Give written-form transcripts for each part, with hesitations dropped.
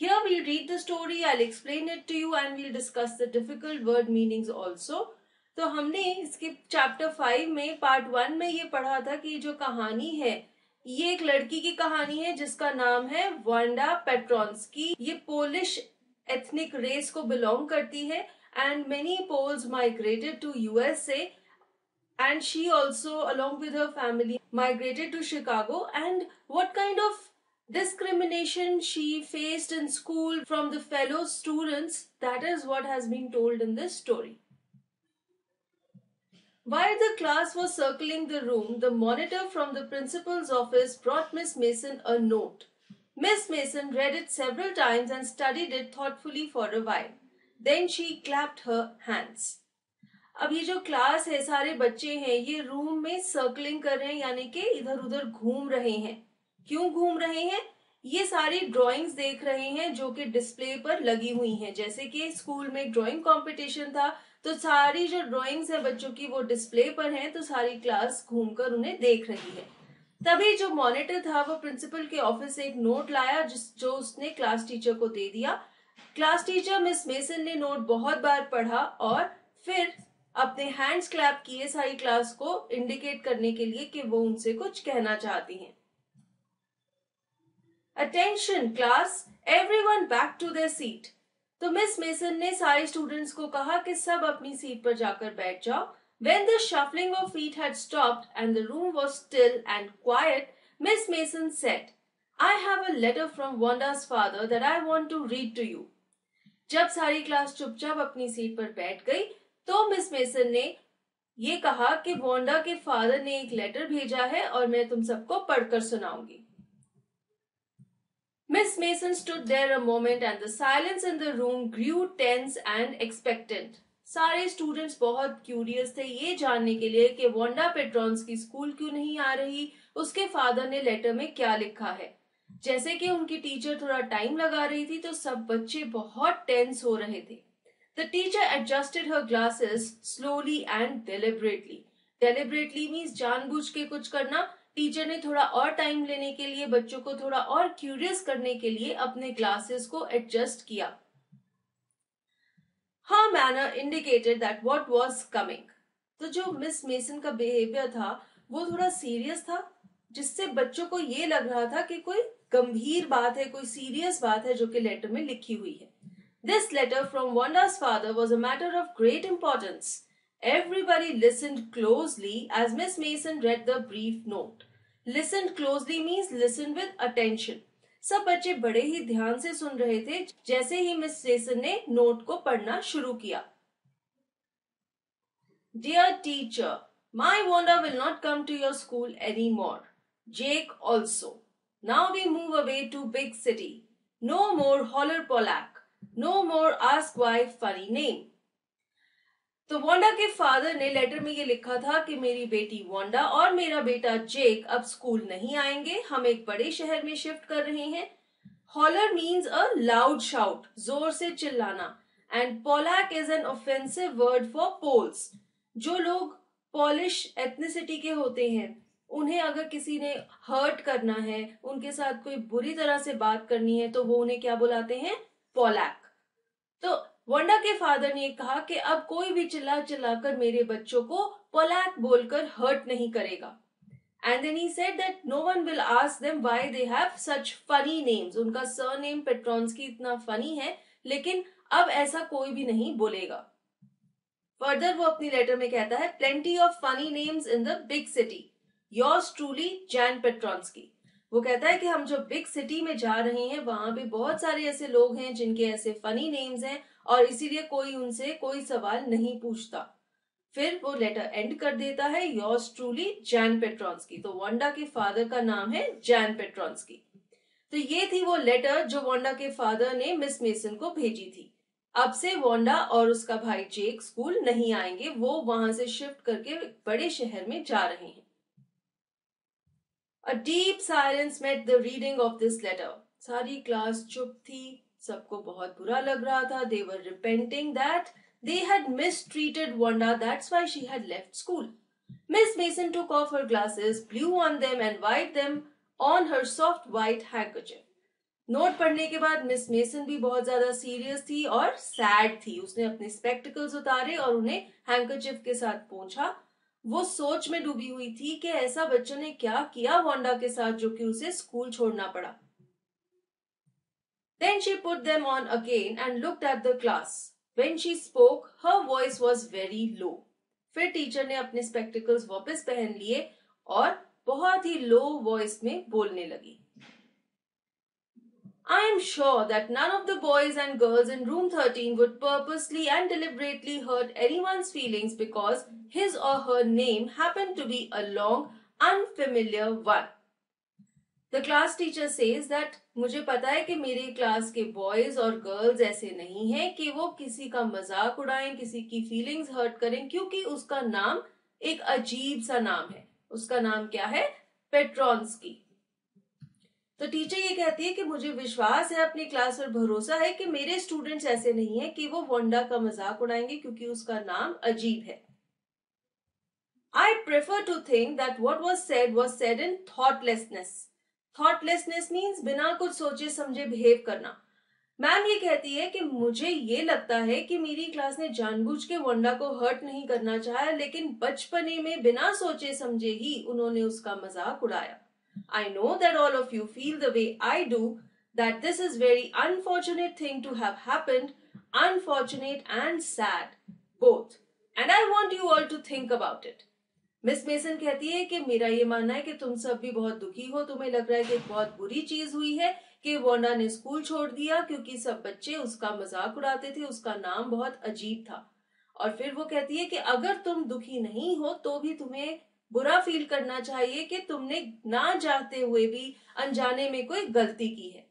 Here we'll read the story, I'll explain it to you and we'll discuss the difficult word meanings also. तो हमने इसके chapter 5 में part 1 में ये पढ़ा था कि जो कहानी है ये एक लड़की की कहानी है जिसका नाम है वांडा पेट्रोन्स्की। ये पोलिश एथनिक रेस को बिलोंग करती है and many Poles migrated to USA and she also along with her family migrated to Chicago. And what kind of discrimination she faced in school from the fellow students, that is what has been told in this story. While the class was circling the room, the monitor from the principal's office brought Miss Mason a note. Miss Mason read it several times and studied it thoughtfully for a while. Then she clapped her hands. अब ये जो class है, सारे बच्चे हैं, ये room में circling कर रहे हैं, यानी कि इधर उधर घूम रहे हैं। क्यों घूम रहे हैं? ये सारी ड्राइंग्स देख रहे हैं जो कि डिस्प्ले पर लगी हुई हैं। जैसे कि स्कूल में एक ड्राइंग कंपटीशन था, तो सारी जो ड्राइंग्स है बच्चों की वो डिस्प्ले पर हैं, तो सारी क्लास घूमकर उन्हें देख रही है। तभी जो मॉनिटर था वो प्रिंसिपल के ऑफिस से एक नोट लाया जो उसने क्लास टीचर को दे दिया। क्लास टीचर मिस मेसन ने नोट बहुत बार पढ़ा और फिर अपने हैंड्स क्लैप किए सारी क्लास को इंडिकेट करने के लिए कि वो उनसे कुछ कहना चाहती हैं। Attention class, everyone back to their seat. तो मिस मेसन ने सारे स्टूडेंट्स को कहा कि सब अपनी सीट पर जाकर बैठ जाओ। When the shuffling of feet had stopped and the room was still and quiet, Miss Mason said, "I have a letter from Wanda's father that I want to read to you." जब सारी class चुपचाप अपनी seat पर बैठ गई, तो miss Mason ने ये कहा कि वांडा के फादर ने एक लेटर भेजा है और मैं तुम सबको पढ़कर सुनाऊंगी। Miss Mason stood there a moment and the silence in the room grew tense and expectant. सारे स्टूडेंट्स बहुत क्यूरियस थे ये जानने के लिए कि वांडा पेट्रोन्स्की स्कूल क्यों नहीं आ रही, उसके फादर ने लेटर में क्या लिखा है। जैसे कि उनकी टीचर थोड़ा टाइम लगा रही थी, तो सब बच्चे बहुत टेंस हो रहे थे। The teacher adjusted her glasses slowly and deliberately. Deliberately means जानबूझ के कुछ करना। टीचर ने थोड़ा और टाइम लेने के लिए, बच्चों को थोड़ा और क्यूरियस करने के लिए अपने ग्लासेस को एडजस्ट किया। Her manner indicated that what was coming. तो जो मिस मेसन का बिहेवियर था वो थोड़ा सीरियस था, जिससे बच्चों को ये लग रहा था कि कोई गंभीर बात है, कोई सीरियस बात है जो कि लेटर में लिखी हुई है। This letter from Wanda's father was a matter of great importance. Everybody listened closely as Miss Mason read the brief note. Listened closely means listen with attention. सब बच्चे बड़े ही ध्यान से सुन रहे थे जैसे ही मिस मेसन ने नोट को पढ़ना शुरू किया। Dear teacher, my Wanda will not come to your school anymore. Jake also. Now we move away to big city. No more holler Polak. No more ask why funny name. तो Wanda के father ने letter में ये लिखा था कि मेरी बेटी वांडा और मेरा बेटा जेक अब स्कूल नहीं आएंगे, हम एक बड़े शहर में शिफ्ट कर रहे हैं। Holler means a loud shout, जोर से चिल्लाना, and polack is an offensive word for Poles. जो लोग पॉलिश एथनिसिटी के होते हैं उन्हें अगर किसी ने हर्ट करना है, उनके साथ कोई बुरी तरह से बात करनी है, तो वो उन्हें क्या बुलाते हैं? पोलैक। तो वांडा के फादर ने कहा कि अब कोई भी चिल्ला चिल्लाकर मेरे बच्चों को पोलैक बोलकर हर्ट नहीं करेगा। And then he said that no one will ask them why they have such funny names. उनका सरनेम पेट्रोन्स्की इतना फनी है, लेकिन अब ऐसा कोई भी नहीं बोलेगा। फर्दर वो अपनी लेटर में कहता है, plenty of funny names in the big city. Yours truly, Jan Petronsky. वो कहता है कि हम जो बिग सिटी में जा रहे हैं वहां पे बहुत सारे ऐसे लोग हैं जिनके ऐसे फनी नेम्स हैं और इसीलिए कोई उनसे कोई सवाल नहीं पूछता। फिर वो लेटर एंड कर देता है, योर्स ट्रूली जैन पेट्रोन्स्की। तो वांडा के फादर का नाम है जैन पेट्रोन्स्की। तो ये थी वो लेटर जो वांडा के फादर ने मिस मेसन को भेजी थी। अब से वांडा और उसका भाई जेक स्कूल नहीं आएंगे, वो वहां से शिफ्ट करके बड़े शहर में जा रहे हैं। A deep silence met the reading of this letter. सारी क्लास चुप थी, सबको बहुत बुरा लग रहा था। They were repenting that they had mistreated Wanda, that's why she had left school. Miss Mason took off her glasses, blew on them and wiped them on her soft white handkerchief. Note पढ़ने के बाद miss mason भी बहुत ज्यादा serious थी और sad थी। उसने अपने स्पेक्टिकल्स उतारे और उन्हें हैंकरचिफ के साथ पोंछा। वो सोच में डूबी हुई थी कि ऐसा बच्चों ने क्या किया वांडा के साथ जो कि उसे स्कूल छोड़ना पड़ा। Then she put them on again and looked at the class. When she spoke, her voice was very low. फिर टीचर ने अपने स्पेक्टिकल्स वापस पहन लिए और बहुत ही लो वॉइस में बोलने लगी। I am sure that none of the boys and girls in room 13 would purposely and deliberately hurt anyone's feelings because his or her name happened to be a long, unfamiliar one. The class teacher says that मुझे पता है कि मेरे class के boys और girls ऐसे नहीं हैं कि वो किसी का मजाक उड़ाएं, किसी की फीलिंग्स हर्ट करें, क्योंकि उसका नाम एक अजीब सा नाम है। उसका नाम क्या है? पेट्रॉन्स्की। तो टीचर ये कहती है कि मुझे विश्वास है अपनी क्लास पर, भरोसा है कि मेरे स्टूडेंट्स ऐसे नहीं है कि वो वांडा का मजाक उड़ाएंगे क्योंकि उसका नाम अजीब है। I prefer to think that what was said in thoughtlessness. Thoughtlessness means बिना कुछ सोचे समझे बिहेव करना। मैम ये कहती है कि मुझे ये लगता है कि मेरी क्लास ने जानबूझ के वांडा को हर्ट नहीं करना चाहा, लेकिन बचपने में बिना सोचे समझे ही उन्होंने उसका मजाक उड़ाया। I know that all of you feel the way I do, that this is very unfortunate thing to have happened, unfortunate and sad, both. And I want you all to think about it. Miss mason कहती है कि मेरा ये मानना है कि तुम सब भी बहुत दुखी हो, तुम्हें लग रहा है कि बहुत बुरी चीज हुई है कि वांडा ने स्कूल छोड़ दिया क्योंकि सब बच्चे उसका मजाक उड़ाते थे, उसका नाम बहुत अजीब था। और फिर वो कहती है कि अगर तुम दुखी नहीं हो तो भी तुम्हें बुरा फील करना चाहिए कि तुमने ना चाहते हुए भी अनजाने में कोई गलती की है।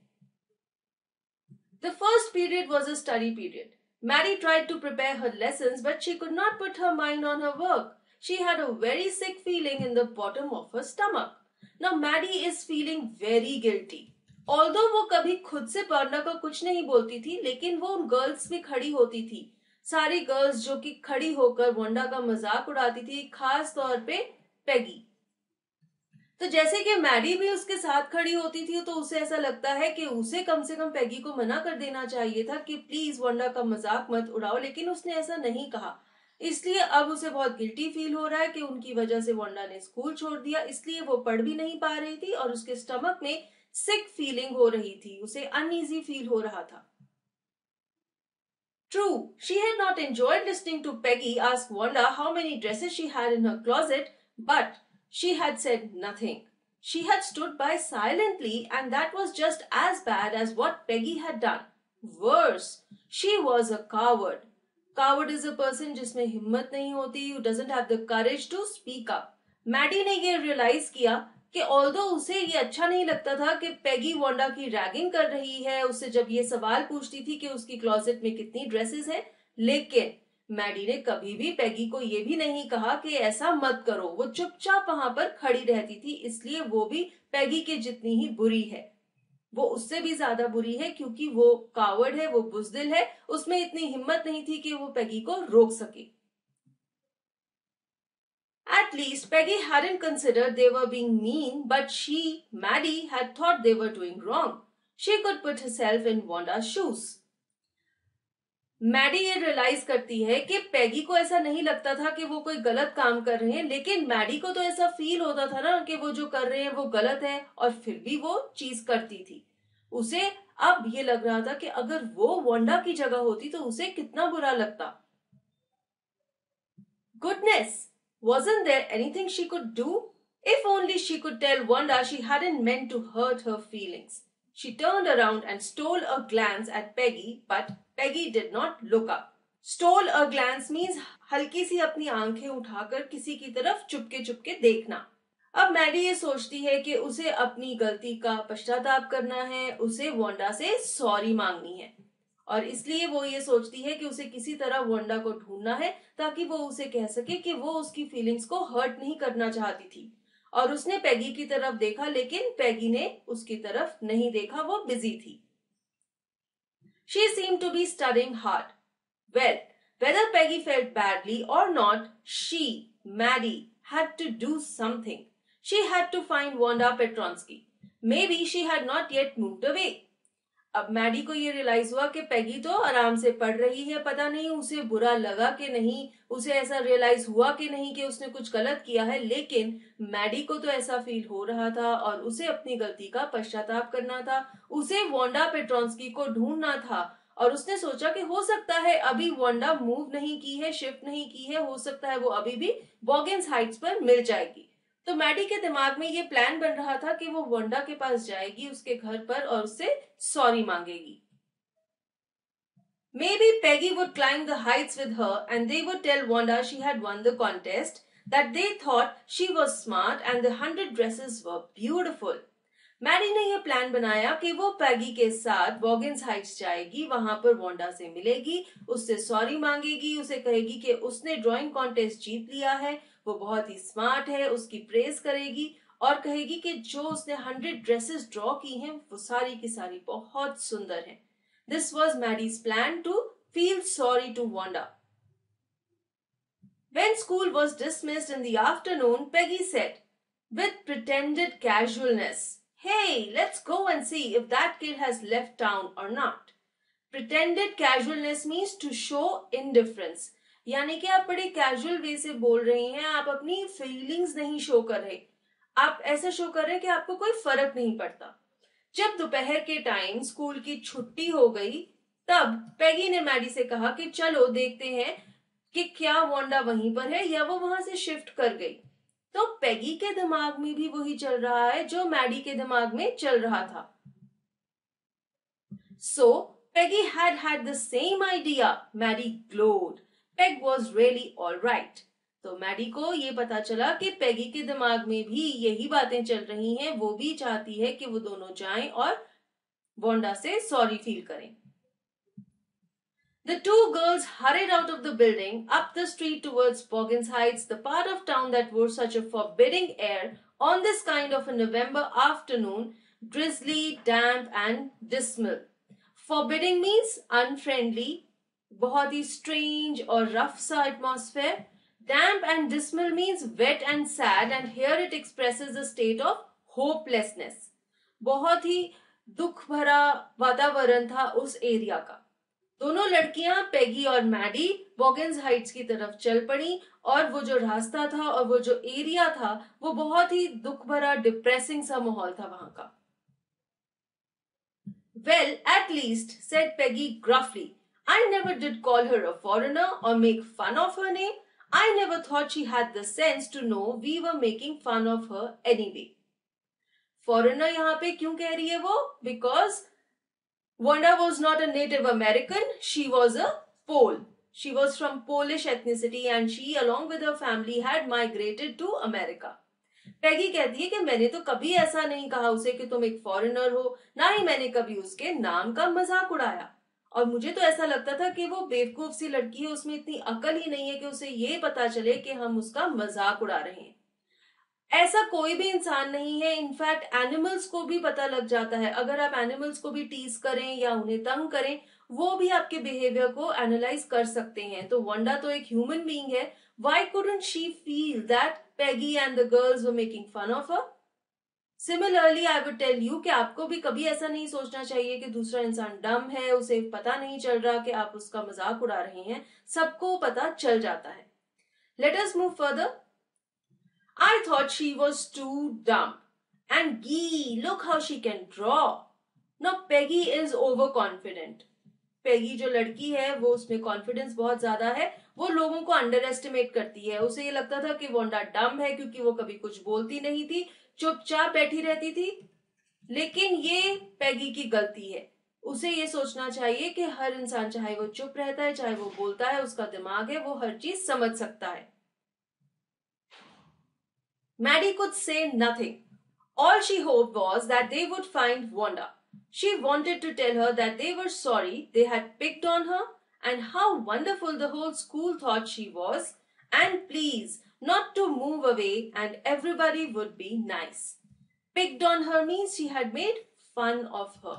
The first period was a study period. Maddie tried to prepare her lessons, but she could not put her mind on her work. She had a very sick feeling in the bottom of her stomach. Now Maddie is feeling very guilty. Although वो कभी खुद से Wanda को कुछ नहीं बोलती थी, लेकिन वो उन गर्ल्स में खड़ी होती थी, सारी गर्ल्स जो कि खड़ी होकर वांडा का मजाक उड़ाती थी, खास तौर पे पेगी। तो जैसे कि मैडी भी उसके साथ खड़ी होती थी तो उसे ऐसा लगता है कि उसे कम से कम पेगी को मना कर देना चाहिए था कि प्लीज वांडा का मजाक मत उड़ाओ, लेकिन उसने ऐसा नहीं कहा। इसलिए अब उसे बहुत गिल्टी फील हो रहा है कि उनकी वजह से वांडा ने स्कूल छोड़ दिया, इसलिए वो पढ़ भी नहीं पा रही थी और उसके स्टमक में सिक फीलिंग हो रही थी, उसे अनईजी फील हो रहा था। True, she had not enjoyed listening to Peggy ask Wanda how many dresses she had in her closet, but she had said nothing. She had stood by silently, and that was just as bad as what Peggy had done. Worse, she was a coward. Coward is a person जिसमें हिम्मत नहीं होती, who doesn't have the courage to speak up. Maddie ने ये realise किया कि although उसे ये अच्छा नहीं लगता था कि पेगी वांडा की रैगिंग कर रही है, उससे जब ये सवाल पूछती थी कि उसकी क्लोजेट में कितनी ड्रेसेस हैं, लेकिन मैडी ने कभी भी पेगी को ये भी नहीं कहा कि ऐसा मत करो। वो चुपचाप वहां पर खड़ी रहती थी, इसलिए वो भी पेगी के जितनी ही बुरी है, वो उससे भी ज्यादा बुरी है क्योंकि वो कावर्ड है, वो बुजदिल है, उसमें इतनी हिम्मत नहीं थी कि वो पेगी को रोक सके। At least Peggy hadn't considered they were being mean, but she, Maddie, had thought they were doing wrong. She could put herself in Wanda's shoes. Maddie ये रियलाइज करती है कि पेगी को ऐसा नहीं लगता था कि वो कोई गलत काम कर रहे हैं, लेकिन मैडी को तो ऐसा फील होता था ना कि वो जो कर रहे हैं वो गलत है, और फिर भी वो चीज करती थी। उसे अब ये लग रहा था कि अगर वो वांडा की जगह होती तो उसे कितना बुरा लगता। Goodness! Wasn't there anything she could do? If only she could tell Wanda she hadn't meant to hurt her feelings. She turned around and stole a glance at Peggy, but Peggy did not look up. Stole a glance means हल्की सी अपनी आंखें उठाकर किसी की तरफ चुपके चुपके देखना। अब Maddie ये सोचती है कि उसे अपनी गलती का पश्चाताप करना है, उसे वांडा से सॉरी मांगनी है, और इसलिए वो ये सोचती है कि उसे किसी तरह वांडा को ढूंढना है ताकि वो उसे कह सके कि वो उसकी फीलिंग्स को हर्ट नहीं करना चाहती थी। और उसने पेगी की तरफ देखा, लेकिन पेगी ने उसकी तरफ नहीं देखा, वो बिजी थी। She seemed to be studying hard. Well, whether Peggy felt badly or not, she, Maddie, had to do something. She had to find Wanda Petronsky. Maybe she had not yet moved away. अब Maddie को ये realise हुआ कि पैगी तो आराम से पढ़ रही है, पता नहीं उसे बुरा लगा कि नहीं, उसे ऐसा रियलाइज हुआ कि नहीं कि उसने कुछ गलत किया है, लेकिन मैडी को तो ऐसा फील हो रहा था और उसे अपनी गलती का पश्चाताप करना था। उसे वांडा पेट्रोंस्की को ढूंढना था और उसने सोचा कि हो सकता है अभी वांडा मूव नहीं की है, शिफ्ट नहीं की है, हो सकता है वो अभी भी बॉगिन्स हाइट्स पर मिल जाएगी। तो मैडी के दिमाग में ये प्लान बन रहा था कि वो वांडा के पास जाएगी उसके घर पर और उससे sorry मांगेगी। Maybe Peggy would climb the heights with her and they would tell Wanda she had won the contest, that they thought she was smart and the 100 dresses were beautiful. Maddie ने यह plan बनाया कि वो पैगी के साथ बॉगिन्स Heights जाएगी, वहां पर वांडा से मिलेगी, उससे सॉरी मांगेगी, उसे कहेगी कि उसने ड्राइंग कॉन्टेस्ट जीत लिया है, वो बहुत ही स्मार्ट है, उसकी प्रेज करेगी और कहेगी कि जो उसने 100 ड्रेसेस ड्रॉ की हैं वो सारी की सारी बहुत सुंदर हैं। This was Maddie's plan to feel sorry to Wanda. When school was dismissed in the afternoon, Peggy said, with pretended casualness, "Hey, let's go and see if that kid has left town or not." Pretended casualness means to show indifference. यानी कि आप बड़े casual way से बोल रही हैं, आप अपनी फीलिंग्स नहीं शो कर रहे, आप ऐसा शो कर रहे हैं कि आपको कोई फर्क नहीं पड़ता। जब दोपहर के टाइम स्कूल की छुट्टी हो गई, तब पैगी ने मैडी से कहा कि चलो देखते हैं कि क्या वांडा वहीं पर है या वो वहां से शिफ्ट कर गई। तो पैगी के दिमाग में भी वही चल रहा है जो मैडी के दिमाग में चल रहा था। So Peggy had the same idea. Maddie glowed. Peg was really all right. तो मैडी को ये पता चला कि पैगी के दिमाग में भी यही बातें चल रही हैं, वो भी चाहती है कि वो दोनों जाएं और वांडा से सॉरी फील करें। The two girls hurried out of the building, up the street towards Boggins Heights, the part of town that wore such a forbidding air on this kind of a November afternoon, drizzly, damp and dismal. Forbidding means unfriendly, बहुत ही strange और rough सा atmosphere. Damp and dismal means wet and sad, and here it expresses a state of hopelessness. बहुत ही दुख भरा वातावरण था उस area का। दोनों लड़कियां पैगी और मैडी बॉगिन्स हाइट्स की तरफ चल पड़ी और वो जो रास्ता था और वो जो एरिया था वो बहुत ही दुख भरा डिप्रेसिंग सा माहौल था वहां का। Well, at least, said Peggy gruffly, I never did call her a foreigner or make fun of her name. I never thought she had the sense to know we were making fun of her anyway. Foreigner यहाँ पे क्यों कह रही है वो? Because Wanda was not a Native American, she was a Pole. She was from Polish ethnicity and she, along with her family, had migrated to America. पैगी कहती है कि मैंने तो कभी ऐसा नहीं कहा उसे कि तुम एक फॉरेनर हो, ना ही मैंने कभी उसके नाम का मजाक उड़ाया। और मुझे तो ऐसा लगता था कि वो बेवकूफ सी लड़की है, उसमें इतनी अकल ही नहीं है कि उसे ये पता चले कि हम उसका मजाक उड़ा रहे हैं। ऐसा कोई भी इंसान नहीं है, इनफैक्ट एनिमल्स को भी पता लग जाता है। अगर आप एनिमल्स को भी टीज करें या उन्हें तंग करें, वो भी आपके बिहेवियर को एनालाइज कर सकते हैं। तो वंडा तो एक ह्यूमन बीइंग है, why couldn't she feel that Peggy and the girls were making fun of her? Similarly I would tell you कि आपको भी कभी ऐसा नहीं सोचना चाहिए कि दूसरा इंसान डम है, उसे पता नहीं चल रहा कि आप उसका मजाक उड़ा रहे हैं। सबको पता चल जाता है। Let us move further. I thought she was too dumb. And gee, look how she can draw. Now Peggy is overconfident. Peggy जो लड़की है वो उसमें कॉन्फिडेंस बहुत ज्यादा है, वो लोगों को अंडर एस्टिमेट करती है। उसे ये लगता था कि वांडा डम है क्योंकि वो कभी कुछ बोलती नहीं थी, चुपचाप बैठी रहती थी। लेकिन ये पैगी की गलती है। उसे ये सोचना चाहिए कि हर इंसान, चाहे वो चुप रहता है चाहे वो बोलता है, उसका दिमाग है, वो हर चीज समझ सकता है। Maddie could say nothing. All she hoped was that they would find Wanda. She wanted to tell her that they were sorry they had picked on her and how wonderful the whole school thought she was, and please not to move away and everybody would be nice. Picked on her means she had made fun of her.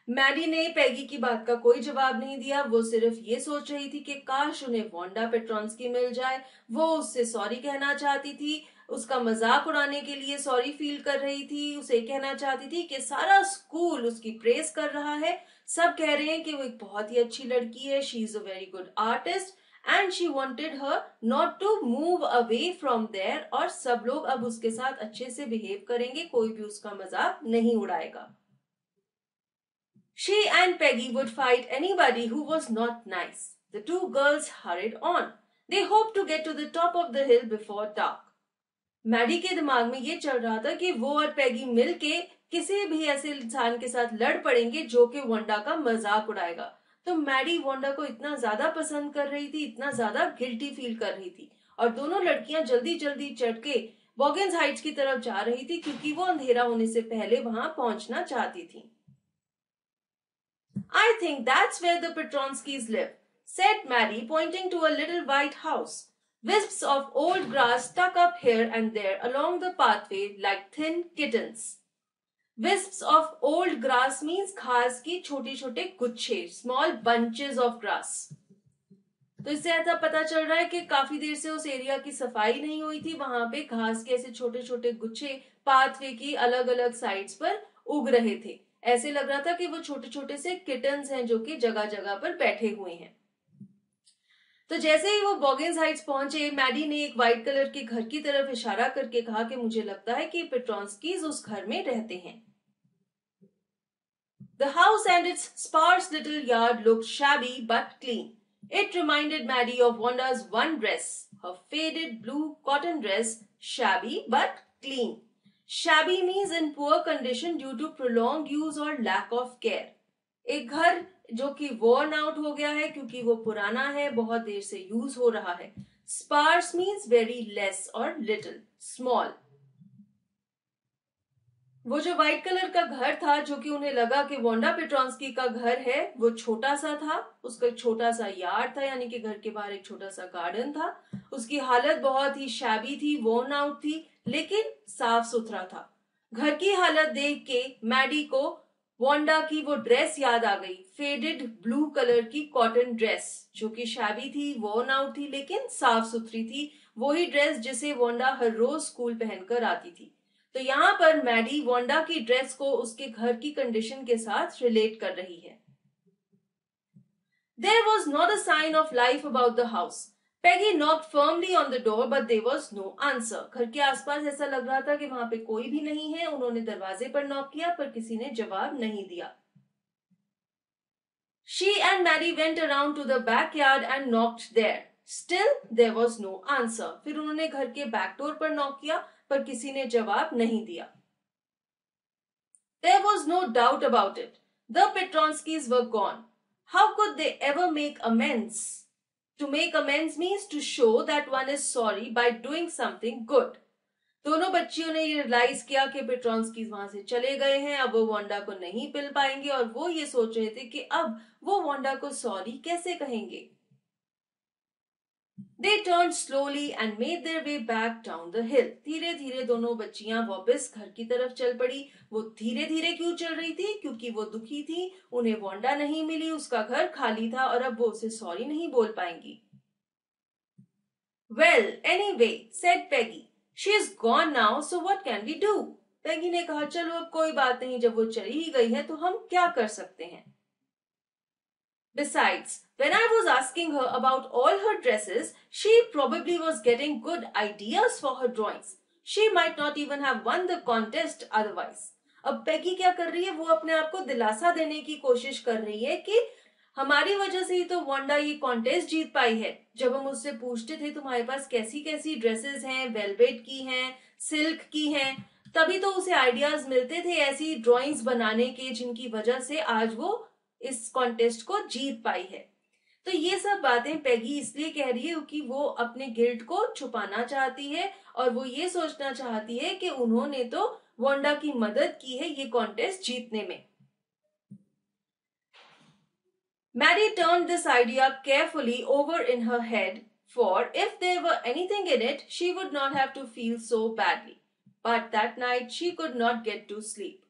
Maddie ने Peggy की बात का कोई जवाब नहीं दिया। वो सिर्फ ये सोच रही थी कि काश उन्हें वांडा पेट्रोंस्की मिल जाए। वो उससे सॉरी कहना चाहती थी। उसका मजाक उड़ाने के लिए सॉरी फील कर रही थी, उसे कहना चाहती थी कि सारा स्कूल उसकी प्रेज कर रहा है, सब कह रहे हैं कि वो एक बहुत ही अच्छी लड़की है, she is a very good artist and she wanted her not to move away from there, और सब लोग अब उसके साथ अच्छे से बिहेव करेंगे, कोई भी उसका मजाक नहीं उड़ाएगा. She and Peggy would fight anybody who was not nice. The two girls hurried on. They hoped to get to the top of the hill before dark. Maddie के दिमाग में ये चल रहा था कि वो और पैगी मिलके किसी भी ऐसे इंसान के साथ लड़ पड़ेंगे जो कि वांडा का मजाक उड़ाएगा. तो मैडी वांडा को इतना ज्यादा पसंद कर रही थी, इतना ज्यादा गिल्टी फील कर रही थी, और दोनों लड़कियां जल्दी जल्दी चढ़ के बॉगिन्स हाइट्स की तरफ जा रही थी क्योंकि वो अंधेरा होने से पहले वहां पहुंचना चाहती थी. I think that's where the Petronskis live, said Maddie, pointing to a little white house. Wisps of old grass stuck up here and there along the pathway like thin kittens. Wisps of old grass means घास की छोटे छोटे गुच्छे, small bunches of grass. तो इससे ऐसा पता चल रहा है कि काफी देर से उस एरिया की सफाई नहीं हुई थी, वहां पे घास के ऐसे छोटे छोटे गुच्छे पाथवे की अलग अलग साइड्स पर उग रहे थे. ऐसे लग रहा था कि वो छोटे छोटे से किटन्स हैं जो कि जगह जगह पर बैठे हुए हैं. तो जैसे ही वो बॉगिन्स हाइट्स पहुंचे, मैडी ने एक व्हाइट कलर के घर की तरफ इशारा करके कहा कि मुझे लगता है कि पेट्रॉन्स्कीज उस घर में रहते हैं. The house and its sparse little yard looked shabby but clean. It reminded Maddie of Wanda's one dress, her faded blue cotton dress, shabby but clean. Shabby means in poor condition due to prolonged use or lack of care. एक घर जो कि worn out हो गया है क्योंकि वो पुराना है, बहुत देर से यूज हो रहा है. Sparse means very less or little, small. वो जो व्हाइट कलर का घर था जो कि उन्हें लगा कि वांडा पेट्रॉन्स्की का घर है, वो छोटा सा था. उसका एक छोटा सा यार्ड था, यानी कि घर के बाहर एक छोटा सा गार्डन था. उसकी हालत बहुत ही शैबी थी, वोर्न आउट थी, लेकिन साफ सुथरा था. घर की हालत देख के मैडी को वांडा की वो ड्रेस याद आ गई, फेडेड ब्लू कलर की कॉटन ड्रेस जो कि शैबी थी, वोर्न आउट थी, लेकिन साफ सुथरी थी. वही ड्रेस जिसे वांडा हर रोज स्कूल पहनकर आती थी. तो यहाँ पर मैडी वांडा की ड्रेस को उसके घर की कंडीशन के साथ रिलेट कर रही है. There was not a sign of life about the house. Peggy knocked firmly on the door, but there was no answer. घर के आसपास ऐसा लग रहा था कि वहां पे कोई भी नहीं है. उन्होंने दरवाजे पर नॉक किया पर किसी ने जवाब नहीं दिया. She and Maddie went around to the backyard and knocked there. Still, there was no answer. फिर उन्होंने घर के बैक डोर पर नॉक किया पर किसी ने जवाब नहीं दिया. There was no doubt about it. The Petronskis were gone. How could they ever make amends? To make amends means to show that one is sorry by doing something good. दोनों बच्चियों ने ये रियलाइज किया कि पेट्रॉन्स्कीज वहां से चले गए हैं, अब वो वांडा को नहीं मिल पाएंगे, और वो ये सोच रहे थे कि अब वो वांडा को सॉरी कैसे कहेंगे. They turned slowly and made their way back down the hill. धीरे धीरे दोनों बच्चियां वापस घर की तरफ चल पड़ी. वो धीरे धीरे क्यों चल रही थी? क्योंकि वो दुखी थी, उन्हें वांडा नहीं मिली, उसका घर खाली था और अब वो उसे सॉरी नहीं बोल पाएंगी. Well, anyway, said Peggy. She is gone now, so what can we do? Peggy ने कहा चलो अब कोई बात नहीं, जब वो चली ही गई है तो हम क्या कर सकते हैं. Besides, when I was asking her about all her dresses, she probably was getting good ideas for her drawings. She might not even have won the contest otherwise. अब पैगी क्या कर रही है? वो अपने आप को दिलासा देने की कोशिश कर रही है कि हमारी वजह से ही तो वांडा ये कॉन्टेस्ट जीत पाई है. जब हम उससे पूछते थे तुम्हारे पास कैसी कैसी ड्रेसेस हैं, वेलवेट की हैं, सिल्क की हैं, तभी तो उसे आइडियाज मिलते थे ऐसी ड्राइंग्स बनाने के जिनकी वजह से आज वो इस कॉन्टेस्ट को जीत पाई है. तो ये सब बातें पैगी इसलिए कह रही है कि वो अपने गिल्ट को छुपाना चाहती है और वो ये सोचना चाहती है कि उन्होंने तो वांडा की मदद की है ये कॉन्टेस्ट जीतने में. Maddie turned this idea carefully over in her head, for if there were anything in it, she would not have to feel so badly. But that night she could not get to sleep.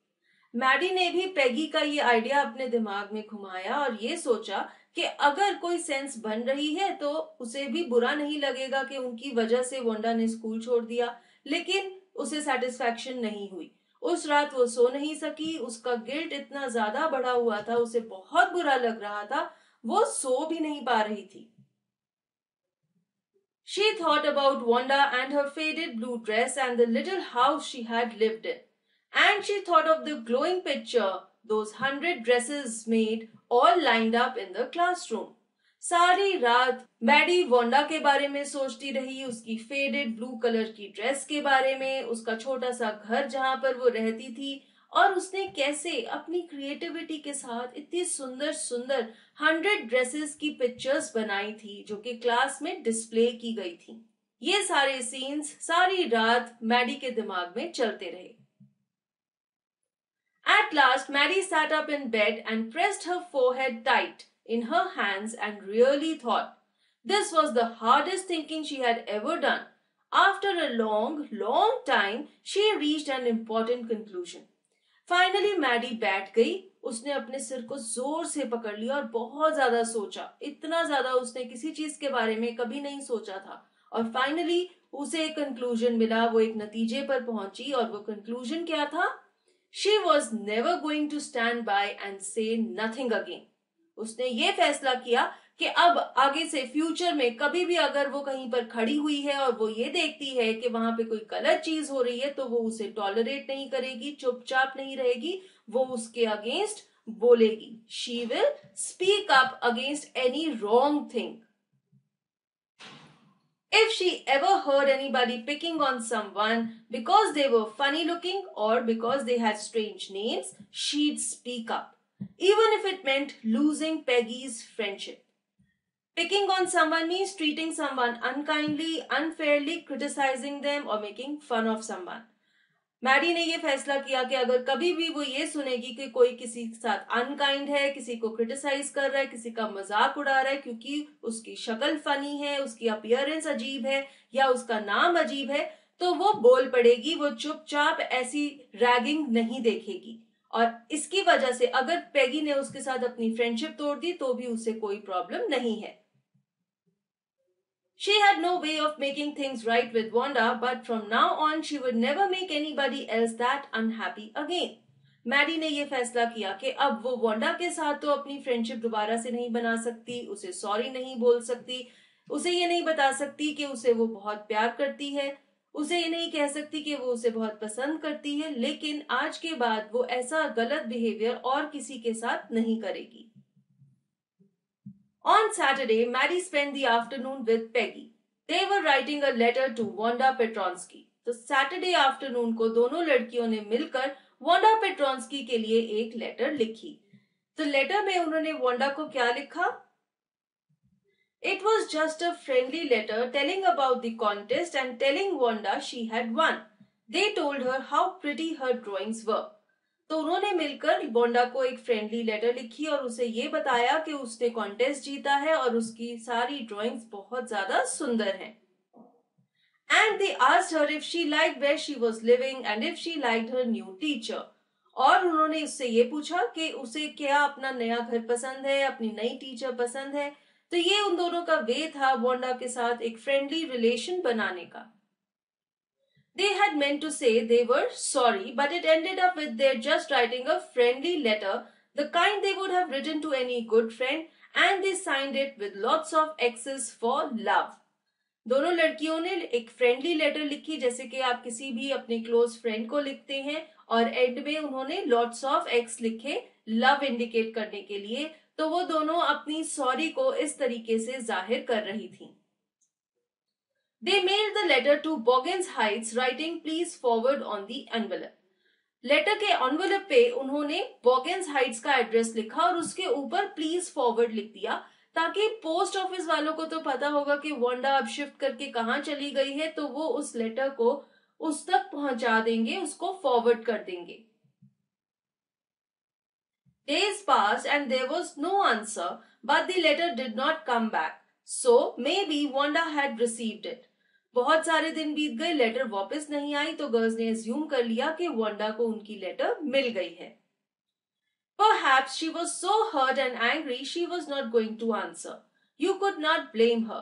Maddie ने भी पैगी का ये idea अपने दिमाग में घुमाया और ये सोचा कि अगर कोई सेंस बन रही है तो उसे भी बुरा नहीं लगेगा कि उनकी वजह से वांडा ने स्कूल छोड़ दिया. लेकिन उसे सेटिस्फैक्शन नहीं हुई। उस रात वो सो नहीं सकी, उसका गिल्ट इतना ज्यादा बढ़ा हुआ था, उसे बहुत बुरा लग रहा था, वो सो भी नहीं पा रही थी। She thought about Wanda and her faded blue dress and the little house she had lived in. And she thought of the glowing picture, those 100 dresses made, all lined up in the classroom. सारी रात Maddie Wanda के बारे में सोचती रही, उसकी faded blue colour की dress के बारे में, उसका छोटा सा घर जहां पर वो रहती थी, और उसने कैसे अपनी क्रिएटिविटी के साथ इतनी सुंदर सुंदर 100 ड्रेसेस की पिक्चर्स बनाई थी जो कि क्लास में डिस्प्ले की गई थी। ये सारे सीन्स सारी रात मैडी के दिमाग में चलते रहे। At last, Maddie sat up in bed and pressed her forehead tight in her hands and really thought. This was the hardest thinking she had ever done. After a long, long time, she reached an important conclusion. Finally Maddie बैठ गई, उसने अपने सिर को जोर से पकड़ लिया और बहुत ज्यादा सोचा, इतना ज्यादा उसने किसी चीज के बारे में कभी नहीं सोचा था, और फाइनली उसे एक कंक्लूजन मिला, वो एक नतीजे पर पहुंची, और वो कंक्लूजन क्या था? She was never going to stand by and say nothing again. उसने ये फैसला किया कि अब आगे से फ्यूचर में कभी भी अगर वो कहीं पर खड़ी हुई है और वो ये देखती है कि वहां पे कोई गलत चीज हो रही है तो वो उसे टॉलरेट नहीं करेगी, चुपचाप नहीं रहेगी, वो उसके अगेंस्ट बोलेगी। She will speak up against any wrong thing. If she ever heard anybody picking on someone because they were funny looking or because they had strange names, she'd speak up, even if it meant losing Peggy's friendship. Picking on someone means treating someone unkindly, unfairly, criticizing them or making fun of someone. Maddie ने ये फैसला किया कि अगर कभी भी वो ये सुनेगी कि कोई किसी के साथ अनकाइंड है, किसी को क्रिटिसाइज कर रहा है, किसी का मजाक उड़ा रहा है क्योंकि उसकी शक्ल फनी है, उसकी अपीयरेंस अजीब है या उसका नाम अजीब है, तो वो बोल पड़ेगी, वो चुपचाप ऐसी रैगिंग नहीं देखेगी। और इसकी वजह से अगर पेगी ने उसके साथ अपनी फ्रेंडशिप तोड़ दी तो भी उसे कोई प्रॉब्लम नहीं है। She had no way of making things right with Wanda, but from now on she would never make anybody else that unhappy again. Maddie ने ये फैसला किया कि अब वो वांडा के साथ तो अपनी फ्रेंडशिप दोबारा से नहीं बना सकती, उसे सॉरी नहीं बोल सकती, उसे ये नहीं बता सकती कि उसे वो बहुत प्यार करती है, उसे ये नहीं कह सकती कि वो उसे बहुत पसंद करती है, लेकिन आज के बाद वो ऐसा गलत बिहेवियर और किसी के साथ नहीं करेगी। On Saturday, Maddie spent the afternoon with Peggy. They were writing a letter to Wanda Petronsky. तो सैटरडे आफ्टरनून को दोनों लड़कियों ने मिलकर वांडा पेट्रोन्स्की के लिए एक लेटर लिखी। तो लेटर में उन्होंने वांडा को क्या लिखा? It was just a friendly letter telling about the contest and telling Wanda she had won. They told her how pretty her drawings were. तो उन्होंने मिलकर वांडा को एक फ्रेंडली लेटर लिखी और उसे ये बताया कि उसने कॉन्टेस्ट जीता है और उसकी सारी ड्राइंग्स बहुत ज्यादा सुंदर हैं। And they asked her if she liked where she was living and if she liked her new teacher. और उन्होंने उससे ये पूछा कि उसे क्या अपना नया घर पसंद है, अपनी नई टीचर पसंद है। तो ये उन दोनों का वे था वांडा के साथ एक फ्रेंडली रिलेशन बनाने का। They had meant to say they were sorry, but it ended up with their just writing a friendly letter, the kind they would have written to any good friend, and they signed it with lots of X's for love. दोनों लड़कियों ने एक friendly letter लिखी जैसे कि आप किसी भी अपने क्लोज फ्रेंड को लिखते हैं, और एंड में उन्होंने लॉट्स ऑफ एक्स लिखे लव इंडिकेट करने के लिए। तो वो दोनों अपनी सॉरी को इस तरीके से जाहिर कर रही थी। They mailed the letter to Boggins Heights, writing please forward on the envelope. Letter के एनवेलप पे उन्होंने बॉगिन्स हाइट्स का एड्रेस लिखा और उसके ऊपर प्लीज फॉरवर्ड लिख दिया, ताकि पोस्ट ऑफिस वालों को तो पता होगा कि वांडा अब शिफ्ट करके कहाँ चली गई है, तो वो उस लेटर को उस तक पहुंचा देंगे, उसको फॉरवर्ड कर देंगे। Days passed and there was no answer, but the letter did not come back. So maybe Wanda had received it. बहुत सारे दिन बीत गए, लेटर वापस नहीं आई, तो गर्ल्स ने अज्यूम कर लिया कि वांडा को उनकी लेटर मिल गई है। Perhaps she was so hurt and angry she was not going to answer. You could not blame her.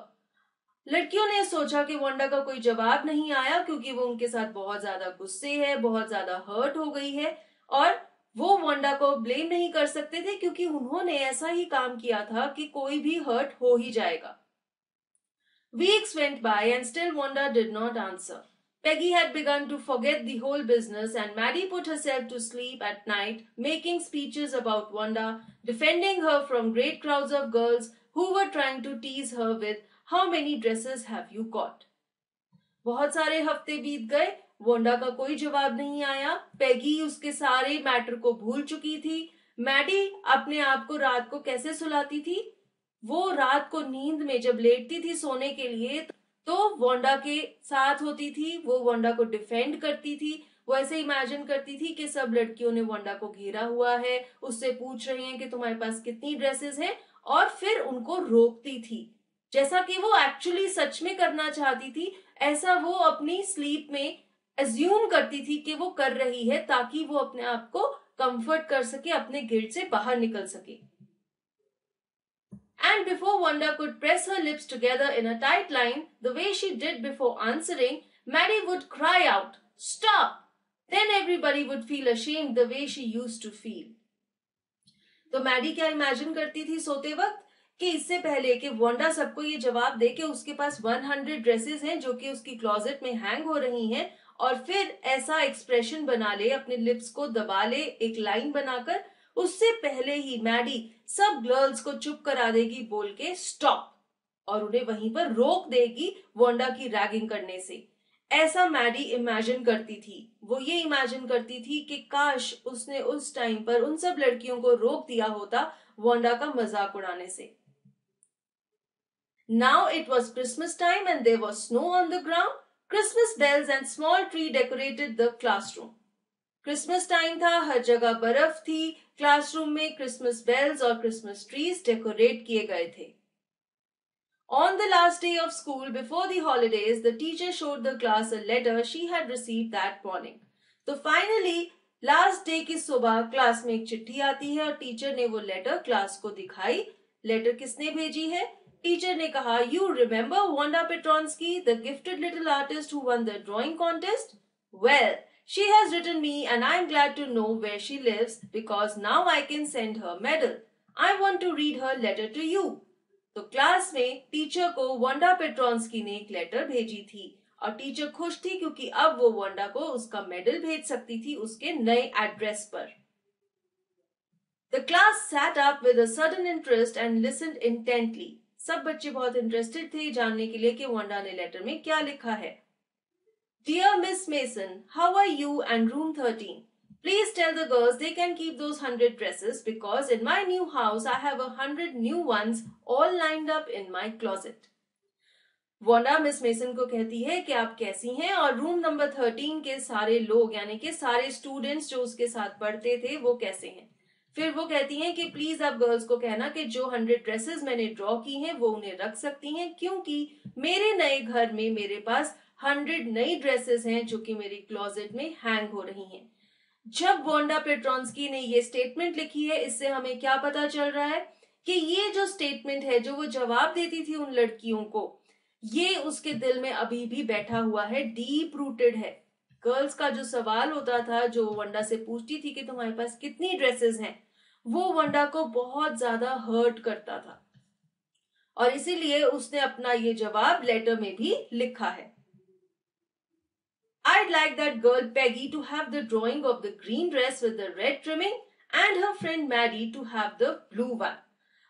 लड़कियों ने सोचा कि वांडा का कोई जवाब नहीं आया क्योंकि वो उनके साथ बहुत ज्यादा गुस्से है, बहुत ज्यादा हर्ट हो गई है और वो वांडा को ब्लेम नहीं कर सकते थे क्योंकि उन्होंने ऐसा ही काम किया था कि कोई भी हर्ट हो ही जाएगा। Weeks went by and still Wanda did not answer. Peggy had begun to forget the whole business, and Maddie put herself to sleep at night, making speeches about Wanda, defending her from great crowds of girls who were trying to tease her with, "How many dresses have you got?" बहुत सारे हफ्ते बीत गए, Wanda का कोई जवाब नहीं आया। पेगी उसके सारे मैटर को भूल चुकी थी। मैडी अपने आप को रात को कैसे सुलाती थी? वो रात को नींद में जब लेटती थी सोने के लिए तो वोंडा के साथ होती थी, वो वोंडा को डिफेंड करती थी। वो ऐसे इमेजिन करती थी कि सब लड़कियों ने वोंडा को घेरा हुआ है, उससे पूछ रहे हैं कि तुम्हारे पास कितनी ड्रेसेस हैं, और फिर उनको रोकती थी जैसा कि वो एक्चुअली सच में करना चाहती थी। ऐसा वो अपनी स्लीप में एज्यूम करती थी कि वो कर रही है ताकि वो अपने आप को कंफर्ट कर सके, अपने गिल्ट से बाहर निकल सके। And before Wanda could press her lips together in a tight line, the way she did before answering, Maddie would cry out, "Stop!" Then everybody would feel ashamed the way she used to feel. तो Maddie क्या imagine करती थी सोते वक्त कि इससे पहले कि वांडा सबको ये जवाब दे कि उसके पास 100 ड्रेसेस हैं जो कि उसकी क्लोजेट में हैंग हो रही हैं, और फिर ऐसा एक्सप्रेशन बना ले, अपने लिप्स को दबा ले एक लाइन बनाकर, उससे पहले ही मैडी सब गर्ल्स को चुप करा देगी बोल के स्टॉप, और उन्हें वहीं पर रोक देगी वांडा की रैगिंग करने से। ऐसा मैडी इमेजिन करती थी। वो ये इमेजिन करती थी कि काश उसने उस टाइम पर उन सब लड़कियों को रोक दिया होता वांडा का मजाक उड़ाने से। Now it was Christmas time and there was snow on the ground. Christmas bells and small tree decorated the classroom. Christmas time था, हर जगह बर्फ थी, क्लासरूम में क्रिसमस बेल्स और क्रिसमस ट्रीज डेकोरेट किए गए थे। On the last day of school before the holidays, the teacher showed the class a letter she had received that morning. तो फाइनली लास्ट डे की सुबह क्लास में एक चिट्ठी आती है और टीचर ने वो लेटर क्लास को दिखाई। लेटर किसने भेजी है? टीचर ने कहा, "You remember Wanda Petronsky, the gifted little artist who won the drawing contest? Well, she has written me and I am glad to know where she lives because now I can send her medal. I want to read her letter to you." तो class में teacher को Wanda Petronski ने एक letter भेजी थी और teacher खुश थी क्योंकि अब वो वांडा को उसका मेडल भेज सकती थी उसके नए एड्रेस पर। The class sat up with a sudden interest and listened intently. सब बच्चे बहुत इंटरेस्टेड थे जानने के लिए कि वांडा ने लेटर में क्या लिखा है। Dear Miss Mason, how are you and room 13? Please tell the girls they can keep those 100 dresses because in my new house I have 100 new ones all lined up in my closet. Wanda miss mason को कहती है कि आप कैसी हैं और room number 13 के सारे लोग यानी कि सारे स्टूडेंट्स जो उसके साथ पढ़ते थे वो कैसे हैं। फिर वो कहती हैं कि प्लीज आप गर्ल्स को कहना कि जो 100 ड्रेसेस मैंने ड्रॉ की हैं वो उन्हें रख सकती हैं क्योंकि मेरे नए घर में मेरे पास 100 नई ड्रेसेस हैं जो कि मेरी क्लोजेट में हैंग हो रही हैं। जब वांडा पेट्रोन्स्की ने ये स्टेटमेंट लिखी है इससे हमें क्या पता चल रहा है कि ये जो स्टेटमेंट है, जो वो जवाब देती थी उन लड़कियों को, ये उसके दिल में अभी भी बैठा हुआ है, डीप रूटेड है। गर्ल्स का जो सवाल होता था, जो वांडा से पूछती थी कि तुम्हारे पास कितनी ड्रेसेस हैं, वो वांडा को बहुत ज्यादा हर्ट करता था और इसीलिए उसने अपना ये जवाब लेटर में भी लिखा है। I'd like that girl Peggy to have the drawing of the green dress with the red trimming and her friend Maddie to have the blue one.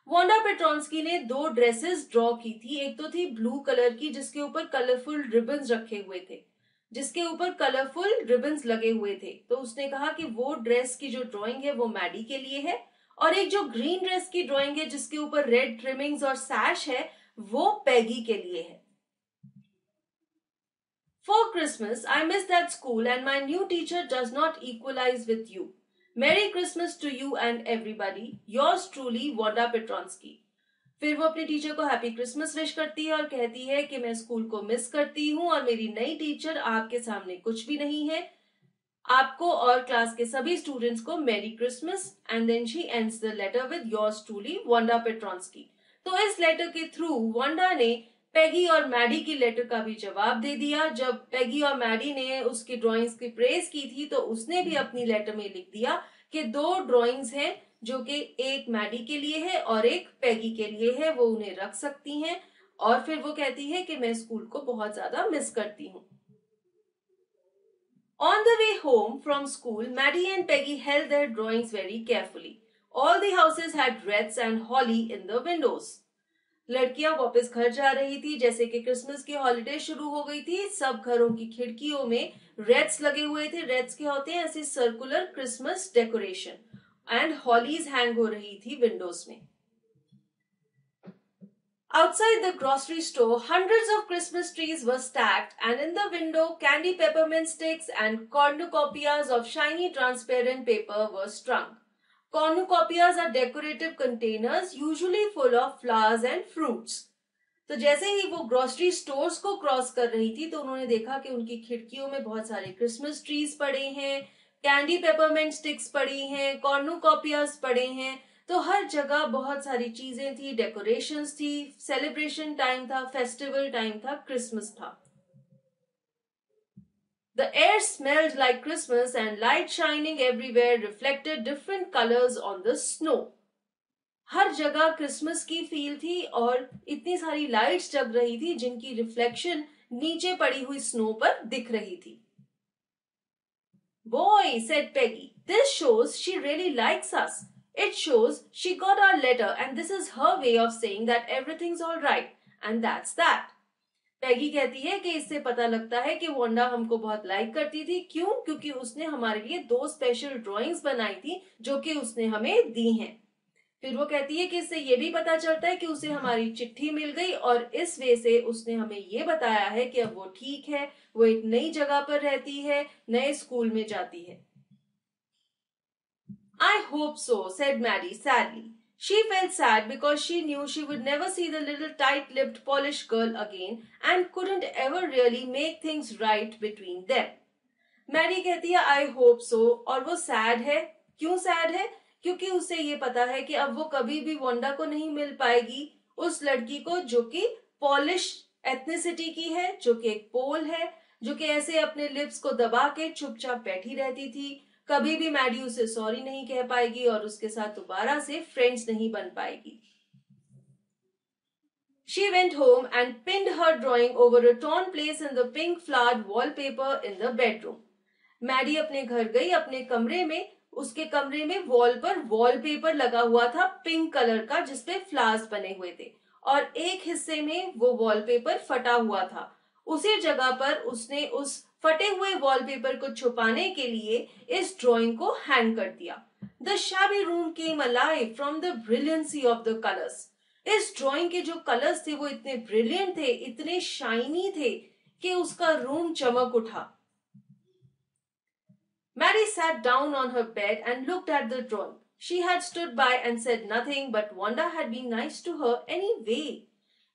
Wanda Petronski ने 2 ड्रेसेस ड्रॉ की थी। एक तो थी ब्लू कलर की जिसके ऊपर colourful ribbons रखे हुए थे, जिसके ऊपर कलरफुल रिबन्स लगे हुए थे। तो उसने कहा कि वो ड्रेस की जो ड्राइंग है वो मैडी के लिए है और एक जो ग्रीन ड्रेस की ड्राइंग है जिसके ऊपर रेड ट्रिमिंग्स और सैश है वो पेगी के लिए है। For Christmas, I miss that school and my new teacher does not equalize with you. Merry Christmas to you and everybody. Yours truly, Wanda Petronsky. फिर वो अपने टीचर को हैप्पी क्रिसमस विश करती है और कहती है कि मैं स्कूल को मिस करती हूँ और मेरी नई टीचर आपके सामने कुछ भी नहीं है। आपको और क्लास के सभी स्टूडेंट्स को मेरी Christmas and then she ends the letter with yours truly Wanda Petronski. तो इस लेटर के थ्रू वांडा ने पेगी और मैडी की लेटर का भी जवाब दे दिया। जब पेगी और मैडी ने उसकी ड्राइंग्स की प्रेज की थी तो उसने भी अपनी लेटर में लिख दिया कि 2 ड्राइंग्स हैं जो कि एक मैडी के लिए है और एक पेगी के लिए है, वो उन्हें रख सकती हैं। और फिर वो कहती है कि मैं स्कूल को बहुत ज्यादा मिस करती हूँ। On the way home from school, Maddie and Peggy held their drawings very carefully. All the houses had wreaths and holly in the windows. लड़कियां वापस घर जा रही थी, जैसे कि क्रिसमस की हॉलिडे शुरू हो गई थी। सब घरों की खिड़कियों में रेड्स लगे हुए थे। रेड्स क्या होते हैं? ऐसे circular Christmas decoration. And hollies hang हो रही थी विंडोज में। Outside the grocery store, hundreds of Christmas trees were stacked, and in the window, candy peppermint sticks and cornucopias of shiny transparent paper were strung. Cornucopias are decorative containers, usually full of flowers and fruits. तो जैसे ही वो grocery stores को cross कर रही थी तो उन्होंने देखा कि उनकी खिड़कियों में बहुत सारे क्रिसमस ट्रीज पड़े हैं, कैंडी पेपरमेंट स्टिक्स पड़ी हैं, कॉर्नुकॉपियास पड़े हैं। तो हर जगह बहुत सारी चीजें थी, डेकोरेशंस थी, सेलिब्रेशन टाइम था, फेस्टिवल टाइम था, क्रिसमस था। The air smelled like Christmas and light shining everywhere reflected different colors on the snow. हर जगह क्रिसमस की फील थी और इतनी सारी लाइट्स जग रही थी जिनकी रिफ्लेक्शन नीचे पड़ी हुई स्नो पर दिख रही थी। Boy, said Peggy, this shows she really likes us. It shows she got our letter and this is her way of saying that everything's all right. And that's that. पैगी कहती है कि इससे पता लगता है कि वांडा हमको बहुत लाइक करती थी। क्यों? क्योंकि उसने हमारे लिए 2 स्पेशल ड्राइंग्स बनाई थी जो कि उसने हमें दी हैं। फिर वो कहती है कि इससे ये भी पता चलता है कि उसे हमारी चिट्ठी मिल गई और इस वे से उसने हमें ये बताया है कि अब वो ठीक है, वो एक नई जगह पर रहती है, नए स्कूल में जाती है। I hope so, said Maddie sadly. She felt sad because she knew she would never see the little tight-lipped Polish girl again and couldn't ever really make things right between them. Maddie कहती है I hope so और वो sad है। क्यों sad है? क्योंकि उसे ये पता है कि अब वो कभी भी वांडा को नहीं मिल पाएगी, उस लड़की को जो कि पॉलिश एथनिसिटी की है, जो कि एक पोल है, जो कि ऐसे अपने लिप्स को दबा के चुपचाप बैठी रहती थी। कभी भी मैडी उसे सॉरी नहीं कह पाएगी और उसके साथ दोबारा से फ्रेंड्स नहीं बन पाएगी। She went home and pinned her drawing over a torn place in the pink flowered wallpaper in the bedroom. Maddie अपने घर गई, अपने कमरे में, उसके कमरे में वॉल पर वॉलपेपर लगा हुआ था पिंक कलर का जिसपे फ्लावर्स बने हुए थे और एक हिस्से में वो वॉलपेपर फटा हुआ था। उसी जगह पर उसने उस फटे हुए वॉलपेपर को छुपाने के लिए इस ड्राइंग को हैंग कर दिया। The shabby room came alive from the brilliancy of the colours. इस ड्राइंग के जो कलर्स थे वो इतने ब्रिलियंट थे, इतने शाइनी थे कि उसका रूम चमक उठा। Mary sat down on her bed and looked at the drawing. She had stood by and said nothing, but Wanda had been nice to her anyway.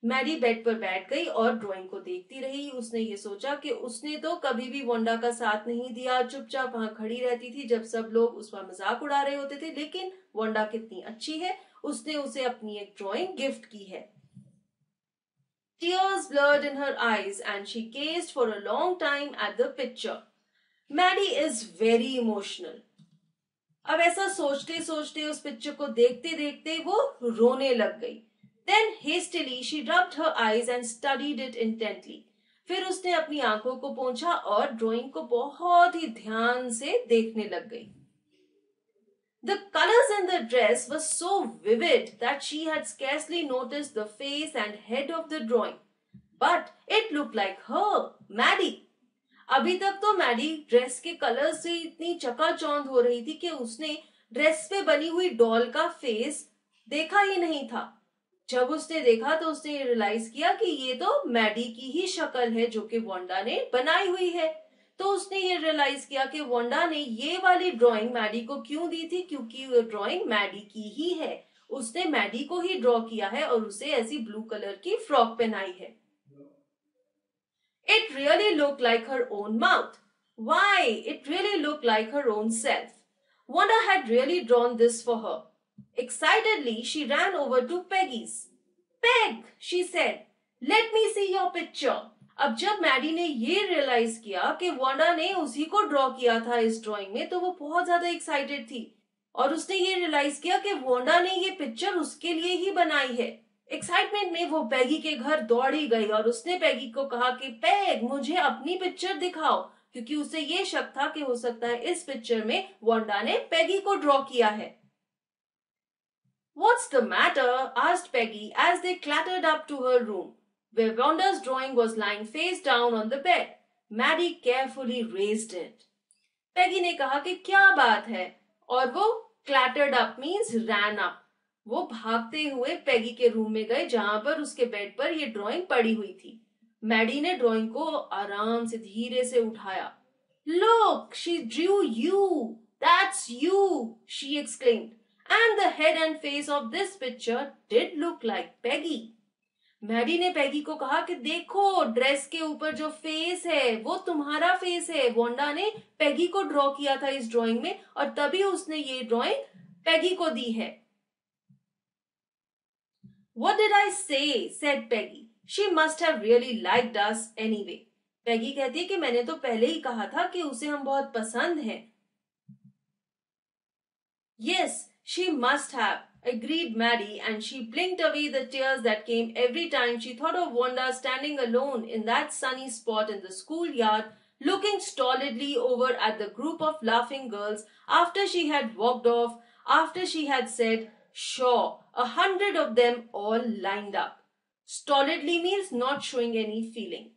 Mary bed पर बैठ गई और ड्राइंग को देखती रही। उसने ये सोचा कि उसने तो कभी भी वांडा का साथ नहीं दिया, चुपचाप वहां खड़ी रहती थी जब सब लोग उसका मजाक उड़ा रहे होते थे, लेकिन वांडा कितनी अच्छी है, उसने उसे अपनी एक ड्राइंग गिफ्ट की है। Tears blurred in her eyes and she gazed for a long time at the picture. Maddie is very emotional. अब ऐसा सोचते सोचते उस पिक्चर को देखते देखते वो रोने लग गई। Then hastily she rubbed her eyes and studied it intently. फिर उसने अपनी आंखों को पोंछा और ड्राइंग को बहुत ही ध्यान से देखने लग गई। The colors in the dress were so vivid that she had scarcely noticed the face and head of the drawing. But it looked like her, Maddie. अभी तक तो मैडी ड्रेस के कलर से इतनी चकाचौंध हो रही थी कि उसने ड्रेस पे बनी हुई डॉल का फेस देखा ही नहीं था। जब उसने देखा तो उसने ये रियलाइज किया कि ये तो मैडी की ही शक्ल है जो कि वांडा ने बनाई हुई है। तो उसने ये रियलाइज किया कि वांडा ने ये वाली ड्राइंग मैडी को क्यों दी थी, क्योंकि वो ड्राइंग मैडी की ही है। उसने मैडी को ही ड्रॉ किया है और उसे ऐसी ब्लू कलर की फ्रॉक पहनाई है। It really looked like her own mouth. Why, it really looked like her own self. Wanda had really drawn this for her. Excitedly, she ran over to Peggy's. Peg, she said, let me see your picture. अब जब Maddie ने ये realise किया कि Wanda ने उसी को draw किया था इस ड्राइंग में, तो वो बहुत ज्यादा एक्साइटेड थी और उसने ये रियलाइज किया कि वांडा ने ये पिक्चर उसके लिए ही बनाई है। एक्साइटमेंट में वो पैगी के घर दौड़ी गई और उसने पैगी को कहा कि पैग, मुझे अपनी पिक्चर दिखाओ, क्योंकि उसे ये शक था कि हो सकता है इस पिक्चर में वांडा ने पैगी को ड्रॉ किया है। What's the matter? asked Peggy as they clattered up to her room, where Wanda's drawing was lying face down on the bed. Maddie carefully raised it. Peggy ने कहा कि क्या बात है, और वो clattered up means ran up. वो भागते हुए पैगी के रूम में गए जहां पर उसके बेड पर ये ड्राइंग पड़ी हुई थी। मैडी ने ड्राइंग को आराम से धीरे से उठाया। Look, she drew you. That's you, she exclaimed. And the head and face of this picture did look like Peggy. Maddie ने पैगी को कहा कि देखो, ड्रेस के ऊपर जो फेस है वो तुम्हारा फेस है। वांडा ने पैगी को ड्रॉ किया था इस ड्राइंग में और तभी उसने ये ड्राइंग पैगी को दी है। What did I say? said Peggy. She must have really liked us anyway. पैगी कहती है कि मैंने तो पहले ही कहा था कि उसे हम बहुत पसंद हैं। Yes, she must have, agreed Maddie, and she blinked away the tears that came every time she thought of Wanda standing alone in that sunny spot in the schoolyard, looking stolidly over at the group of laughing girls after she had walked off, after she had said, sure, 100 of them all lined up. Stolidly means not showing any feeling.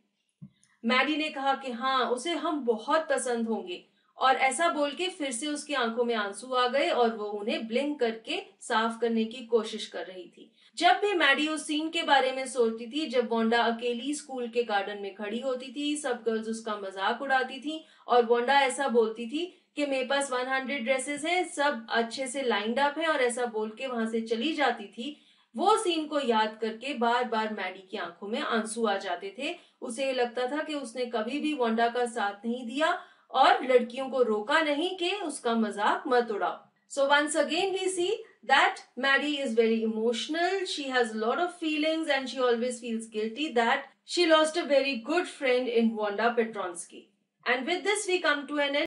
Maddie ने कहा कि हाँ, उसे हम बहुत पसंद होंगे, और ऐसा बोल के फिर से उसकी आंखों में आंसू आ गए और वो उन्हें ब्लिंक करके साफ करने की कोशिश कर रही थी। जब भी मैडी उस सीन के बारे में सोचती थी जब वांडा अकेली स्कूल के गार्डन में खड़ी होती थी, सब गर्ल्स उसका मजाक उड़ाती थी और वांडा ऐसा बोलती थी कि मेरे पास 100 ड्रेसेस हैं, सब अच्छे से लाइंड अप है, और ऐसा बोल के वहां से चली जाती थी, वो सीन को याद करके बार बार मैडी की आंखों में आंसू आ जाते थे। उसे ये लगता था कि उसने कभी भी वांडा का साथ नहीं दिया और लड़कियों को रोका नहीं कि उसका मजाक मत उड़ाओ। So once again we see that Maddie is very emotional. She has a lot of feelings and she always feels guilty that she lost a very good friend in Wanda Petronsky. And with this we come to an end.